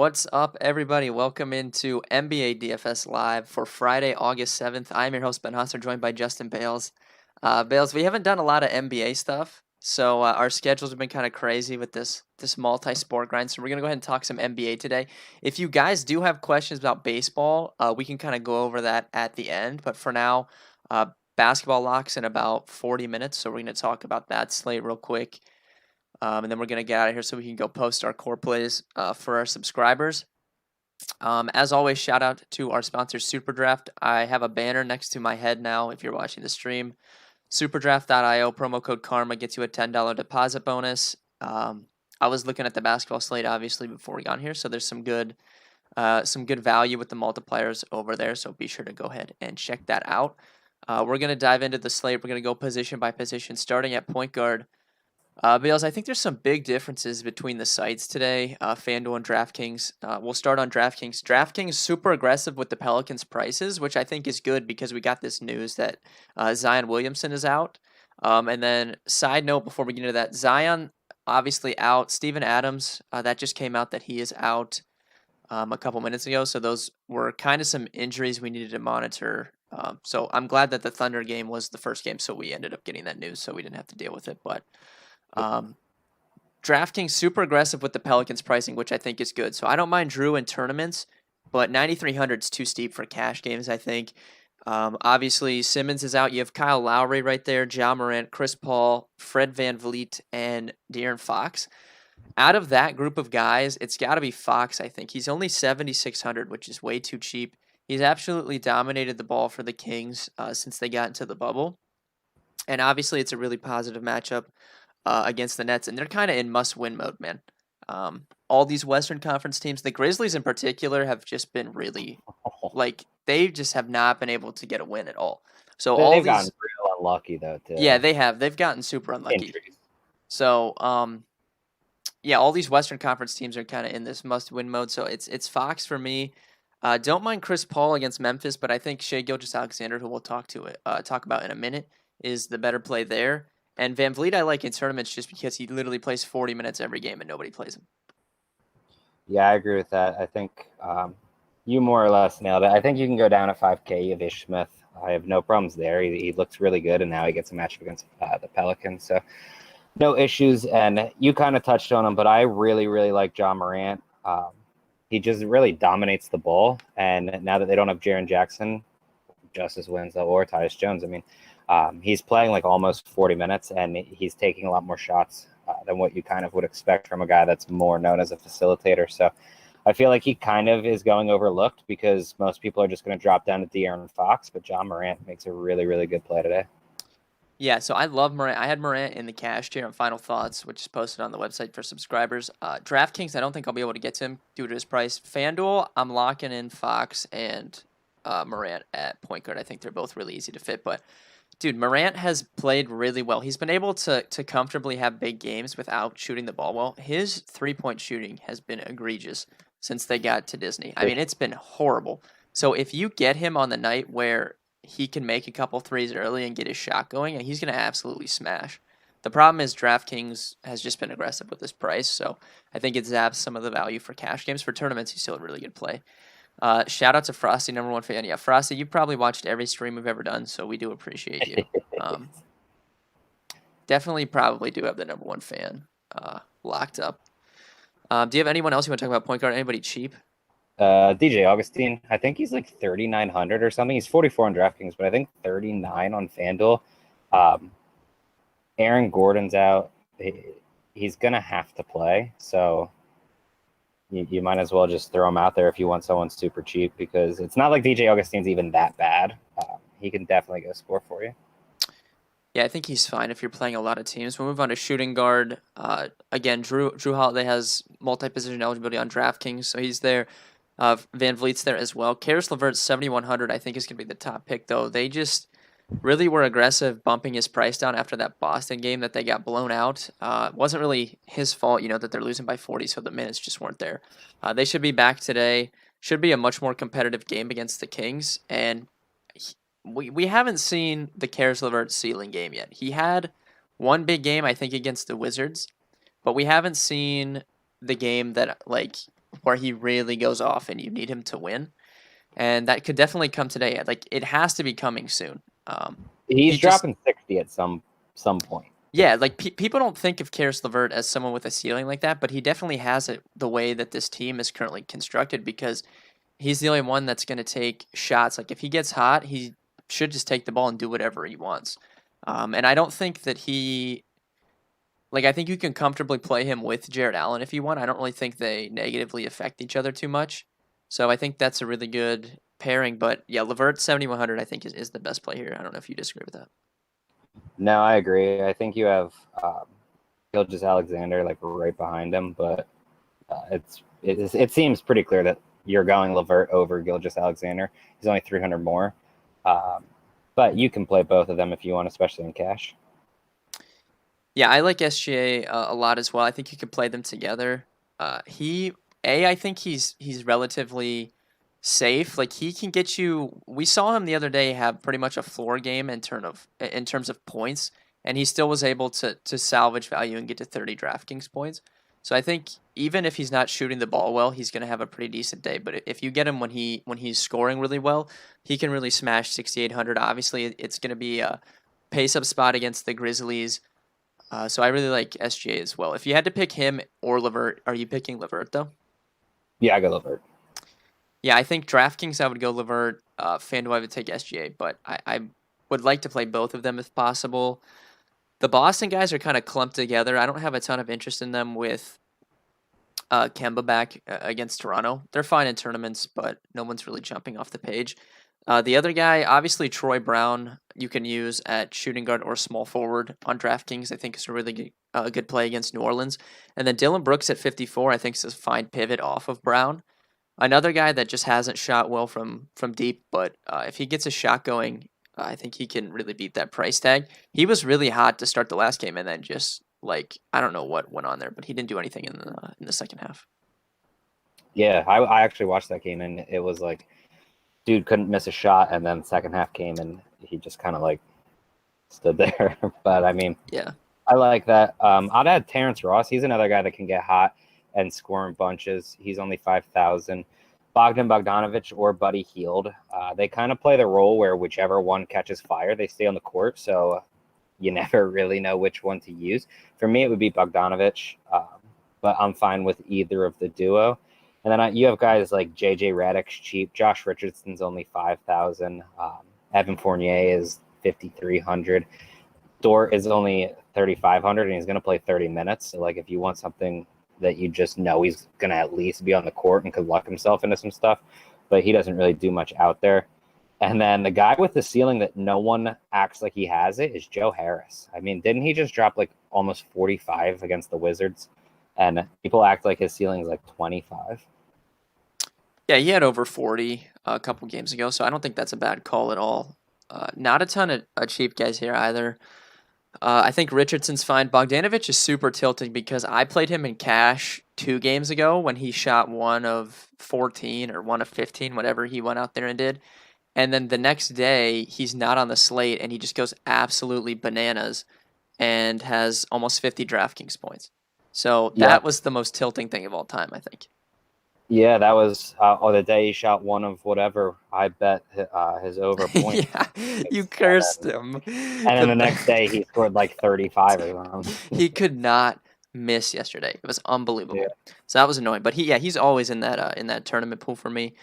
What's up, everybody? Welcome into NBA DFS Live for Friday, August 7th. I'm your host, Ben Husser, joined by Justin Bales. Bales, we haven't done a lot of NBA stuff, so our schedules have been kind of crazy with this multi-sport grind, so we're going to go ahead and talk some NBA today. If you guys do have questions about baseball, we can kind of go over that at the end, but for now, basketball locks in about 40 minutes, so we're going to talk about that slate real quick. And then we're going to get out of here so we can go post our core plays for our subscribers. As always, shout out to our sponsor, Superdraft. I have a banner next to my head now if you're watching the stream. Superdraft.io, promo code KARMA gets you a $10 deposit bonus. I was looking at the basketball slate, obviously, before we got here, so there's some good value with the multipliers over there, so be sure to go ahead and check that out. We're going to dive into the slate. We're going to go position by position, starting at point guard. Bales, I think there's some big differences between the sites today, FanDuel and DraftKings. We'll start on DraftKings. DraftKings super aggressive with the Pelicans prices, which I think is good because we got this news that Zion Williamson is out. And then side note before we get into that, Zion obviously out. Steven Adams, that just came out that he is out a couple minutes ago. So those were kind of some injuries we needed to monitor. So I'm glad that the Thunder game was the first game, so we ended up getting that news, so we didn't have to deal with it. But DraftKings super aggressive with the Pelicans pricing, which I think is good. So I don't mind Drew in tournaments, but 9,300 is too steep for cash games, I think. Obviously, Simmons is out. You have Kyle Lowry right there, Ja Morant, Chris Paul, Fred VanVleet, and De'Aaron Fox. Out of that group of guys, it's got to be Fox, I think. He's only 7,600, which is way too cheap. He's absolutely dominated the ball for the Kings since they got into the bubble. And obviously, it's a really positive matchup against the Nets, and they're kind of in must-win mode, man. All these Western Conference teams, the Grizzlies in particular, have just been really, they just have not been able to get a win at all. So They've gotten real unlucky, though, too. Yeah, they have. They've gotten super unlucky. Injuries. So, yeah, all these Western Conference teams are kind of in this must-win mode. So it's Fox for me. Don't mind Chris Paul against Memphis, but I think Shai Gilgeous-Alexander, who we'll talk about in a minute, is the better play there. And VanVleet I like in tournaments just because he literally plays 40 minutes every game and nobody plays him. Yeah, I agree with that. I think you more or less nailed it. I think you can go down at 5K of Ish Smith. I have no problems there. He looks really good, and now he gets a matchup against the Pelicans. So no issues. And you kind of touched on him, but I really, really like Ja Morant. He just really dominates the ball. And now that they don't have Jaren Jackson, Justice Winslow, or Tyus Jones, I mean, he's playing like almost 40 minutes, and he's taking a lot more shots than what you kind of would expect from a guy that's more known as a facilitator. So I feel like he kind of is going overlooked because most people are just going to drop down to De'Aaron Fox, but Ja Morant makes a really, really good play today. Yeah, so I love Morant. I had Morant in the cash tier on Final Thoughts, which is posted on the website for subscribers. DraftKings, I don't think I'll be able to get to him due to his price. FanDuel, I'm locking in Fox and Morant at point guard. I think they're both really easy to fit, but dude, Morant has played really well. He's been able to comfortably have big games without shooting the ball well. His three-point shooting has been egregious since they got to Disney. I mean, it's been horrible. So if you get him on the night where he can make a couple threes early and get his shot going, and he's going to absolutely smash. The problem is DraftKings has just been aggressive with this price, so I think it zaps some of the value for cash games. For tournaments, he's still a really good play. Shout out to Frosty, number one fan. Yeah, Frosty, you probably watched every stream we've ever done, so we do appreciate you. Definitely probably do have the number one fan locked up. Do you have anyone else you want to talk about point guard? Anybody cheap? DJ Augustine, I think he's like 3,900 or something. He's 44 on DraftKings, but I think 39 on FanDuel. Aaron Gordon's out. He's going to have to play, so you might as well just throw him out there if you want someone super cheap, because it's not like DJ Augustine's even that bad. He can definitely go score for you. Yeah, I think he's fine if you're playing a lot of teams. We'll move on to shooting guard. Again, Drew Holiday has multi-position eligibility on DraftKings, so he's there. VanVleet's there as well. Karis LeVert's 7,100, I think, is going to be the top pick, though. They just really were aggressive bumping his price down after that Boston game that they got blown out. It wasn't really his fault, that they're losing by 40, so the minutes just weren't there. They should be back today. Should be a much more competitive game against the Kings, and we haven't seen the Karis LeVert ceiling game yet. He had one big game, I think, against the Wizards, but we haven't seen the game that, where he really goes off and you need him to win. And that could definitely come today. Like it has to be coming soon. He He's just dropping 60 at some point. yeah, like people don't think of Karis LeVert as someone with a ceiling like that, but he definitely has it the way that this team is currently constructed because he's the only one that's going to take shots. Like if he gets hot, he should just take the ball and do whatever he wants. And I don't think that he like I think you can comfortably play him with Jared Allen if you want. I don't really think they negatively affect each other too much. So I think that's a really good pairing. But yeah, LeVert 7,100 I think is the best play here. I don't know if you disagree with that. No, I agree. I think you have Gilgis Alexander like right behind him, but it seems pretty clear that you're going LeVert over Gilgis Alexander. He's only 300 more, um, but you can play both of them if you want, especially in cash. Yeah, I like SGA a lot as well. I think you could play them together. I think he's relatively safe. Like he can get you. We saw him the other day have pretty much a floor game in terms of points, and he still was able to salvage value and get to 30 DraftKings points. So I think even if he's not shooting the ball well, he's going to have a pretty decent day. But if you get him when he's scoring really well, he can really smash 6,800. Obviously, it's going to be a pace up spot against the Grizzlies. So I really like SGA as well. If you had to pick him or Levert, are you picking Levert though? Yeah, I go LeVert. Yeah, I think DraftKings I would go Levert. FanDuel I would take SGA, but I would like to play both of them if possible. The Boston guys are kind of clumped together. I don't have a ton of interest in them with Kemba back against Toronto. They're fine in tournaments, but no one's really jumping off the page. The other guy, obviously Troy Brown, you can use at shooting guard or small forward on DraftKings. I think is a really good play against New Orleans. And then Dylan Brooks at 54, I think is a fine pivot off of Brown. Another guy that just hasn't shot well from deep, but if he gets a shot going, I think he can really beat that price tag. He was really hot to start the last game, and then just like I don't know what went on there, but he didn't do anything in the second half. Yeah, I actually watched that game, and it was like, dude couldn't miss a shot, and then second half came, and he just kind of like stood there. But I mean, Yeah. I like that. I'd add Terrence Ross. He's another guy that can get hot and score in bunches. He's only 5,000. Bogdan Bogdanovic or Buddy Hield. They kind of play the role where whichever one catches fire, they stay on the court. So you never really know which one to use. For me, it would be Bogdanovic, but I'm fine with either of the duo. And then you have guys like JJ Redick's cheap. Josh Richardson's only 5,000. Evan Fournier is 5,300. Dort is only 3,500, and he's going to play 30 minutes. So, like, if you want something that you just know he's going to at least be on the court and could luck himself into some stuff, but he doesn't really do much out there. And then the guy with the ceiling that no one acts like he has it is Joe Harris. I mean, didn't he just drop like almost 45 against the Wizards? And people act like his ceiling is like 25. Yeah, he had over 40 a couple games ago, so I don't think that's a bad call at all. Not a ton of cheap guys here either. I think Richardson's fine. Bogdanovich is super tilting because I played him in cash 2 games ago when he shot 1 of 14 or 1 of 15, whatever he went out there and did. And then the next day, he's not on the slate and he just goes absolutely bananas and has almost 50 DraftKings points. So Yeah. that was the most tilting thing of all time, I think. Yeah, that was the day he shot 1 of whatever. I bet his over point. Yeah, you cursed him. And then the next day he scored like 35 or something. He could not miss yesterday. It was Yeah. unbelievable. So that was annoying. But he's always in that tournament pool for me.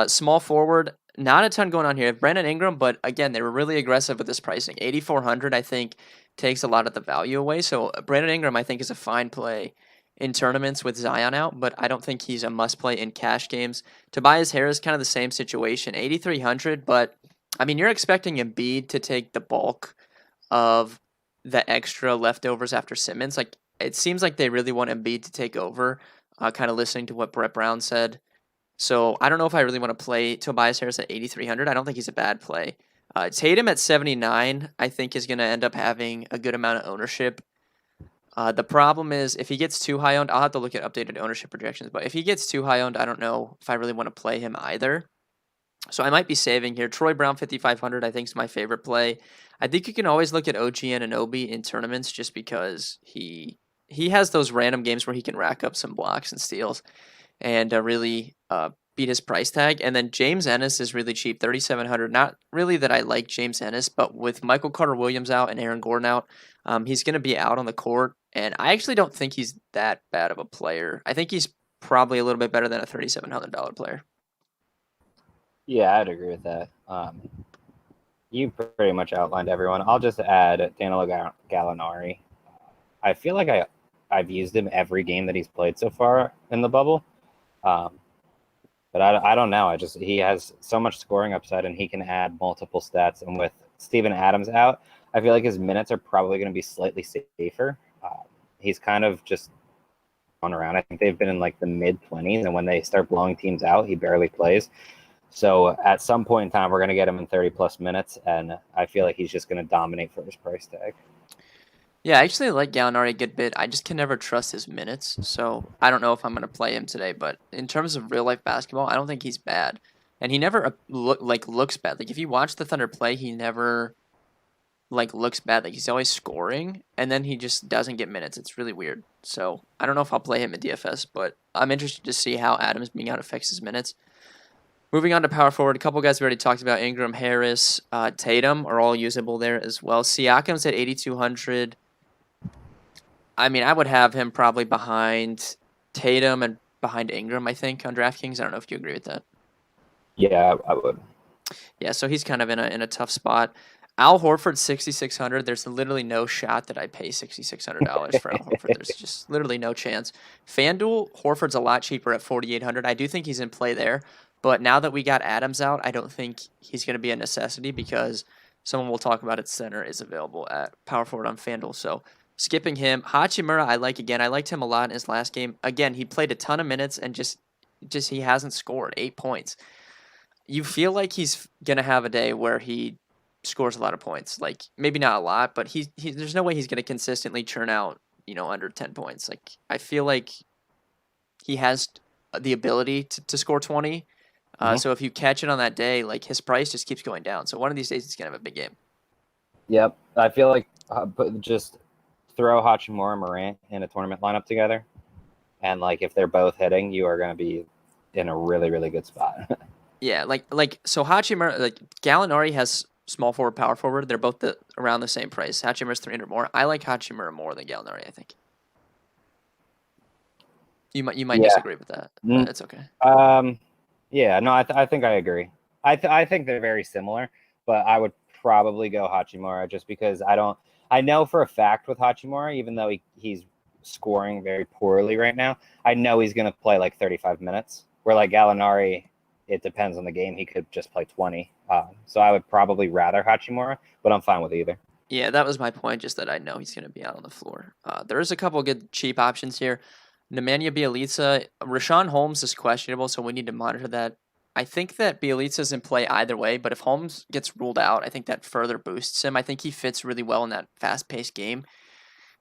Small forward, not a ton going on here. Brandon Ingram, but again, they were really aggressive with this pricing. 8,400, I think, takes a lot of the value away. So Brandon Ingram, I think, is a fine play in tournaments with Zion out, but I don't think he's a must play in cash games. Tobias Harris, kind of the same situation, 8,300, but I mean, you're expecting Embiid to take the bulk of the extra leftovers after Simmons. Like, it seems like they really want Embiid to take over, kind of listening to what Brett Brown said. So I don't know if I really want to play Tobias Harris at 8,300. I don't think he's a bad play. Tatum at 79, I think, is going to end up having a good amount of ownership. The problem is if he gets too high owned, I'll have to look at updated ownership projections. But if he gets too high owned, I don't know if I really want to play him either. So I might be saving here. Troy Brown 5,500, I think, is my favorite play. I think you can always look at OG Anunoby in tournaments just because he has those random games where he can rack up some blocks and steals. and really beat his price tag. And then James Ennis is really cheap, 3,700. Not really that I like James Ennis, but with Michael Carter Williams out and Aaron Gordon out, he's going to be out on the court. And I actually don't think he's that bad of a player. I think he's probably a little bit better than a $3,700 player. Yeah, I'd agree with that. You pretty much outlined everyone. I'll just add Danilo Gallinari. I feel like I've used him every game that he's played so far in the bubble. Um, but I don't know. He has so much scoring upside, and he can add multiple stats. And with Steven Adams out, I feel like his minutes are probably going to be slightly safer. He's kind of just on around. I think they've been in like the mid 20s, and when they start blowing teams out, he barely plays. So at some point in time, we're going to get him in 30 plus minutes, and I feel like he's just going to dominate for his price tag. Yeah, I actually like Gallinari a good bit. I just can never trust his minutes, so I don't know if I'm going to play him today. But in terms of real life basketball, I don't think he's bad, and he never looks bad. Like if you watch the Thunder play, he never looks bad. Like he's always scoring, and then he just doesn't get minutes. It's really weird. So I don't know if I'll play him in DFS, but I'm interested to see how Adams being out affects his minutes. Moving on to power forward, a couple guys we already talked about: Ingram, Harris, Tatum are all usable there as well. Siakam's at 8,200. I mean, I would have him probably behind Tatum and behind Ingram, I think, on DraftKings. I don't know if you agree with that. Yeah, I would. Yeah, so he's kind of in a tough spot. Al Horford, 6,600. There's literally no shot that I pay $6,600 for Al Horford. There's just literally no chance. FanDuel, Horford's a lot cheaper at 4,800. I do think he's in play there, but now that we got Adams out, I don't think he's going to be a necessity because someone we'll talk about at center is available at power forward on FanDuel. So skipping him. Hachimura, I like again. I liked him a lot in his last game. Again, he played a ton of minutes and just he hasn't scored 8 points. You feel like he's gonna have a day where he scores a lot of points. Like maybe not a lot, but he there's no way he's gonna consistently churn out, under 10 points. Like I feel like he has the ability to score 20. Mm-hmm. So if you catch it on that day, like his price just keeps going down. So one of these days he's gonna have a big game. Yep. I feel like just throw Hachimura and Morant in a tournament lineup together. And like if they're both hitting, you are going to be in a really, really good spot. Yeah, so Hachimura, like Gallinari has small forward, power forward. They're both around the same price. Hachimura's 300 more. I like Hachimura more than Gallinari, I think. You might Yeah. disagree with that, but it's okay. Yeah, no, I think I agree. I think they're very similar, but I would probably go Hachimura just because I know for a fact with Hachimura, even though he's scoring very poorly right now, I know he's going to play like 35 minutes. Where like Gallinari, it depends on the game. He could just play 20. So I would probably rather Hachimura, but I'm fine with either. Yeah, that was my point, just that I know he's going to be out on the floor. There is a couple good cheap options here. Nemanja Bjelica, Rashawn Holmes is questionable, so we need to monitor that. I think that Bjelica's in play either way, but if Holmes gets ruled out, I think that further boosts him. I think he fits really well in that fast-paced game,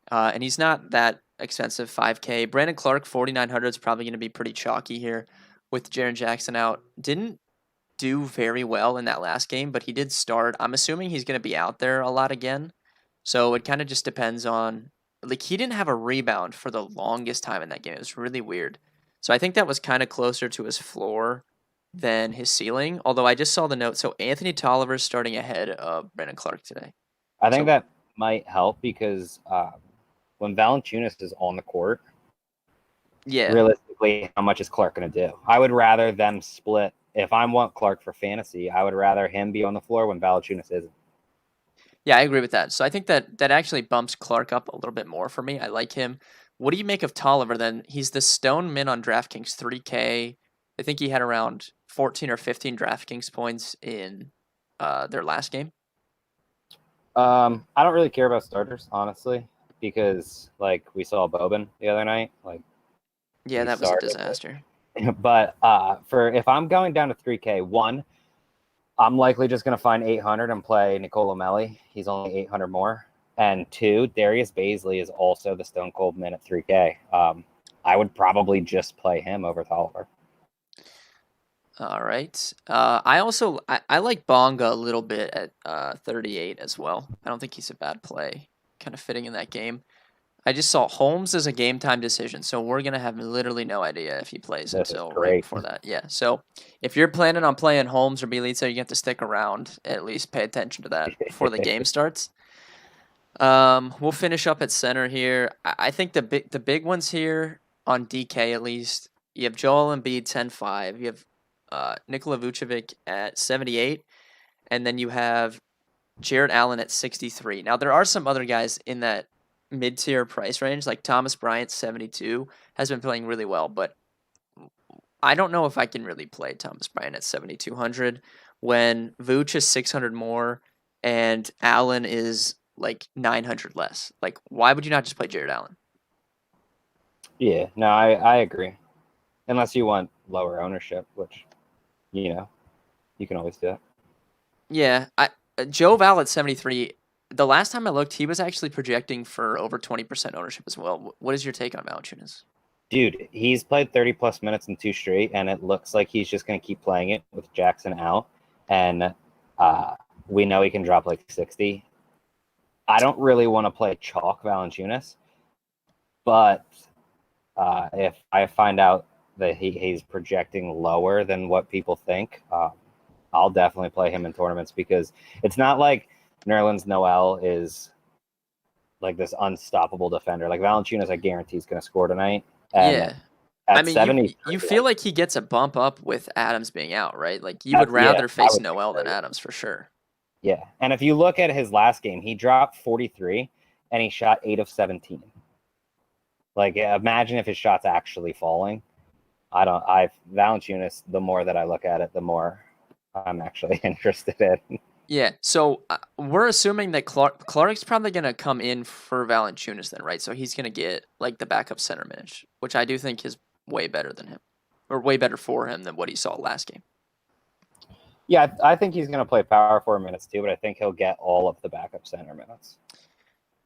and he's not that expensive, 5K. Brandon Clark, 4,900 is probably going to be pretty chalky here with Jaren Jackson out. Didn't do very well in that last game, but he did start. I'm assuming he's going to be out there a lot again. So it kind of just depends on, like, he didn't have a rebound for the longest time in that game. It was really weird. So I think that was kind of closer to his floor than his ceiling. Although I just saw the note. So Anthony Tolliver's starting ahead of Brandon Clark today. I think So that might help because when Valanciunas is on the court, yeah, realistically, how much is Clark going to do? I would rather them split. If I want Clark for fantasy, I would rather him be on the floor when Valanciunas isn't. yeah, I agree with that. So I think that actually bumps Clark up a little bit more for me. I like him. What do you make of Tolliver then? He's the stone min on DraftKings, 3K. I think he had around 14 or 15 DraftKings points in their last game. I don't really care about starters, honestly, because like we saw Boban the other night. Like, Yeah, that was a disaster. But for if I'm going down to 3K, one, I'm likely just going to find 800 and play Nicola Melli. He's only 800 more. And two, Darius Baisley is also the Stone Cold min at 3K. I would probably just play him over Tolliver. All right. I like Bonga a little bit at 38 as well. I don't think he's a bad play, kind of fitting in that game. I just saw Holmes is a game time decision, so we're gonna have literally no idea if he plays This is until right great. before that. Yeah, so if you're planning on playing Holmes or Bielitsa, you have to stick around. At least pay attention to that before the game starts. We'll finish up at center here. I think the big ones here on DK at least. You have Joel Embiid 10-5. You have Nikola Vucevic at 78, and then you have Jared Allen at 63. Now there are some other guys in that mid-tier price range, like Thomas Bryant 72 has been playing really well, but I don't know if I can really play Thomas Bryant at 7200 when Vooch is 600 more and Allen is like 900 less. Like why would you not just play Jared Allen? Yeah, no, I agree. Unless you want lower ownership, which, you know, you can always do that. Yeah, Joe Val at 73. The last time I looked, he was actually projecting for over 20% ownership as well. What is your take on Valanciunas? Dude, he's played 30 plus minutes in 2 straight, and it looks like he's just going to keep playing it with Jackson out. And uh, we know he can drop like 60. I don't really want to play chalk Valanciunas, but if I find out that he's projecting lower than what people think, I'll definitely play him in tournaments because it's not like Nerlens Noel is like this unstoppable defender. Like Valanciunas, I guarantee is going to score tonight. And Yeah. I at mean, you 73, you feel like he gets a bump up with Adams being out, right? Like you would that's, yeah, rather I face would think Noel so. than Adams for sure. Yeah. And if you look at his last game, he dropped 43 and he shot 8 of 17. Like, imagine if his shot's actually falling. Valanciunas, the more that I look at it, the more I'm actually interested in. Yeah. So we're assuming that Clark's probably gonna come in for Valanciunas then, right? So he's gonna get like the backup center minutes, which I do think is way better than him, or way better for him than what he saw last game. Yeah, I think he's going to play power forward minutes too, but I think he'll get all of the backup center minutes.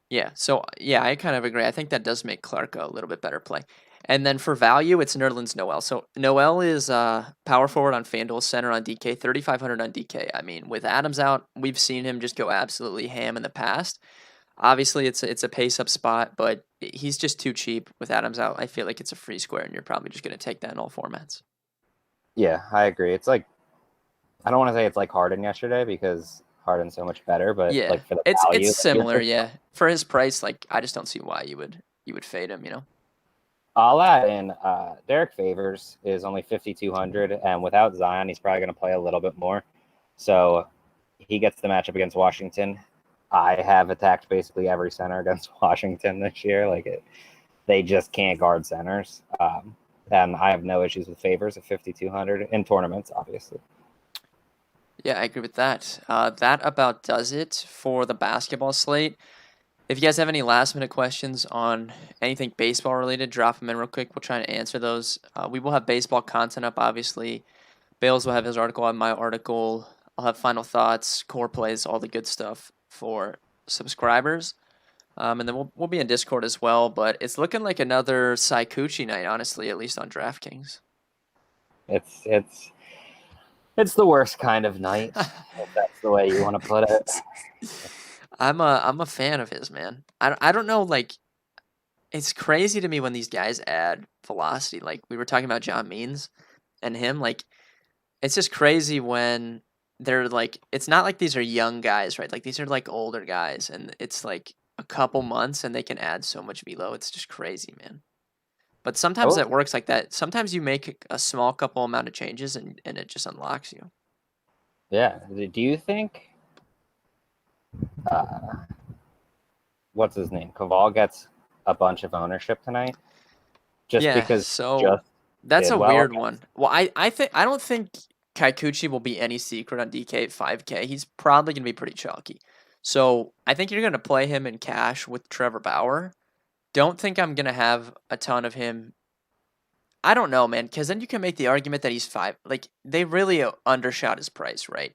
Yeah. So yeah, I kind of agree. I think that does make Clark a little bit better play. And then for value, it's Nerlens Noel. So Noel is power forward on FanDuel, center on DK, 3,500 on DK. I mean, with Adams out, we've seen him just go absolutely ham in the past. Obviously, it's a pace up spot, but he's just too cheap with Adams out. I feel like it's a free square, and you're probably just going to take that in all formats. Yeah, I agree. It's like, I don't want to say it's like Harden yesterday because Harden's so much better, but Yeah, like for the it's value, similar. Yeah, for his price, like I just don't see why you would fade him. You know. I'll add in Derek Favors is only 5,200, and without Zion, he's probably going to play a little bit more. So he gets the matchup against Washington. I have attacked basically every center against Washington this year. They just can't guard centers. And I have no issues with Favors at 5,200 in tournaments, obviously. Yeah, I agree with that. That about does it for the basketball slate. If you guys have any last minute questions on anything baseball related, drop them in real quick. We'll try to answer those. We will have baseball content up, obviously. Bales will have his article, I have my article. I'll have final thoughts, core plays, all the good stuff for subscribers. And then we'll be in Discord as well. But it's looking like another Saikuchi night, honestly, at least on DraftKings. It's the worst kind of night, if that's the way you want to put it. I'm a fan of his, man. I don't know, like it's crazy to me when these guys add velocity. Like we were talking about John Means and him, like it's just crazy when they're like it's not like these are young guys, right? Like these are like older guys and it's like a couple months and they can add so much velo. It's just crazy, man. But I sometimes will, that works like that. Sometimes you make a small couple amount of changes and it just unlocks you. yeah. Do you think uh, what's his name? Kaval gets a bunch of ownership tonight just Yeah, because so just that's did a well weird against. one. Well, I don't think Kaikuchi will be any secret on DK at 5K. He's probably gonna be pretty chalky. So I think you're gonna play him in cash with Trevor Bauer. Don't think I'm gonna have a ton of him. I don't know, man, because then you can make the argument that he's five. Like they really undershot his price, right?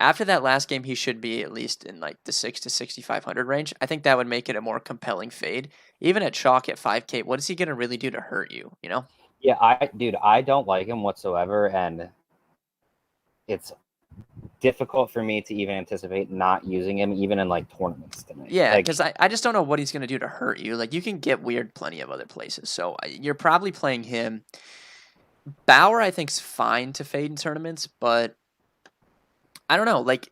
After that last game, he should be at least in like the 6 to 6,500 range. I think that would make it a more compelling fade. Even at chalk at 5K, what is he gonna really do to hurt you? You know? Yeah, I don't like him whatsoever, and it's difficult for me to even anticipate not using him even in like tournaments tonight. Yeah, Like, because I just don't know what he's going to do to hurt you. Like, you can get weird plenty of other places. So you're probably playing him. Bauer, I think's fine to fade in tournaments, but I don't know. Like,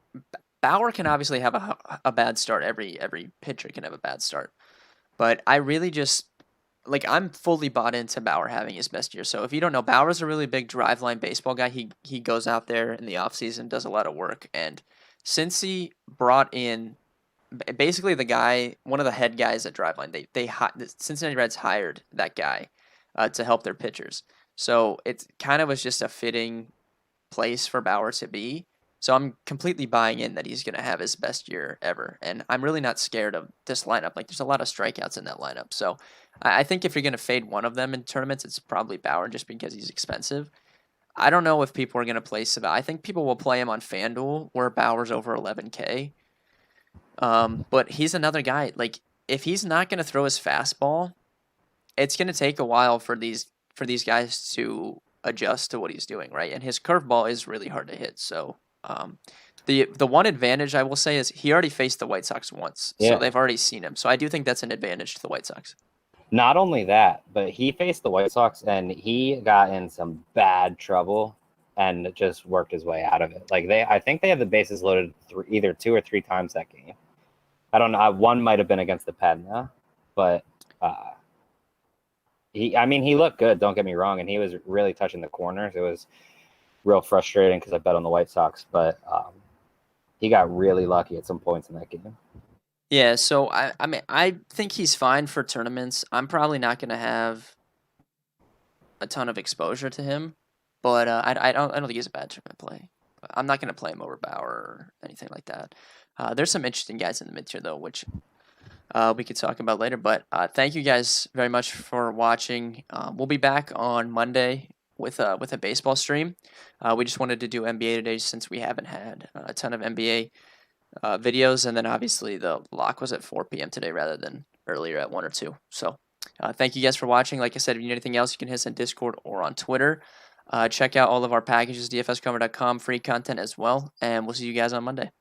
Bauer can obviously have a bad start. Every pitcher can have a bad start. But I really just like I'm fully bought into Bauer having his best year. So if you don't know, Bauer's a really big driveline baseball guy. He goes out there in the offseason, does a lot of work. And since he brought in basically the guy, one of the head guys at driveline, the Cincinnati Reds hired that guy to help their pitchers. So it kind of was just a fitting place for Bauer to be. So I'm completely buying in that he's going to have his best year ever. And I'm really not scared of this lineup. Like, there's a lot of strikeouts in that lineup. So I think if you're going to fade one of them in tournaments, it's probably Bauer just because he's expensive. I don't know if people are going to play Savell. I think people will play him on FanDuel where Bauer's over 11K. But he's another guy. Like, if he's not going to throw his fastball, it's going to take a while for these guys to adjust to what he's doing, right? And his curveball is really hard to hit. So the one advantage I will say is he already faced the White Sox once, so yeah. they've already seen him. So I do think that's an advantage to the White Sox. Not only that, but he faced the White Sox and he got in some bad trouble and just worked his way out of it. Like I think they had the bases loaded either 2 or 3 times that game. I don't know. One might have been against the Padna, but he looked good. Don't get me wrong, and he was really touching the corners. It was real frustrating because I bet on the White Sox, but he got really lucky at some points in that game. Yeah, so I mean I think he's fine for tournaments. I'm probably not going to have a ton of exposure to him, but I don't think he's a bad tournament play. I'm not going to play him over Bauer or anything like that. There's some interesting guys in the mid tier though, which we could talk about later. But thank you guys very much for watching. We'll be back on Monday with a baseball stream. We just wanted to do NBA today since we haven't had a ton of NBA videos, and then obviously the lock was at 4 p.m. today rather than earlier at 1 or 2. So thank you guys for watching. Like I said, if you need anything else, you can hit us on Discord or on Twitter. Check out all of our packages, dfscover.com, free content as well, and we'll see you guys on Monday.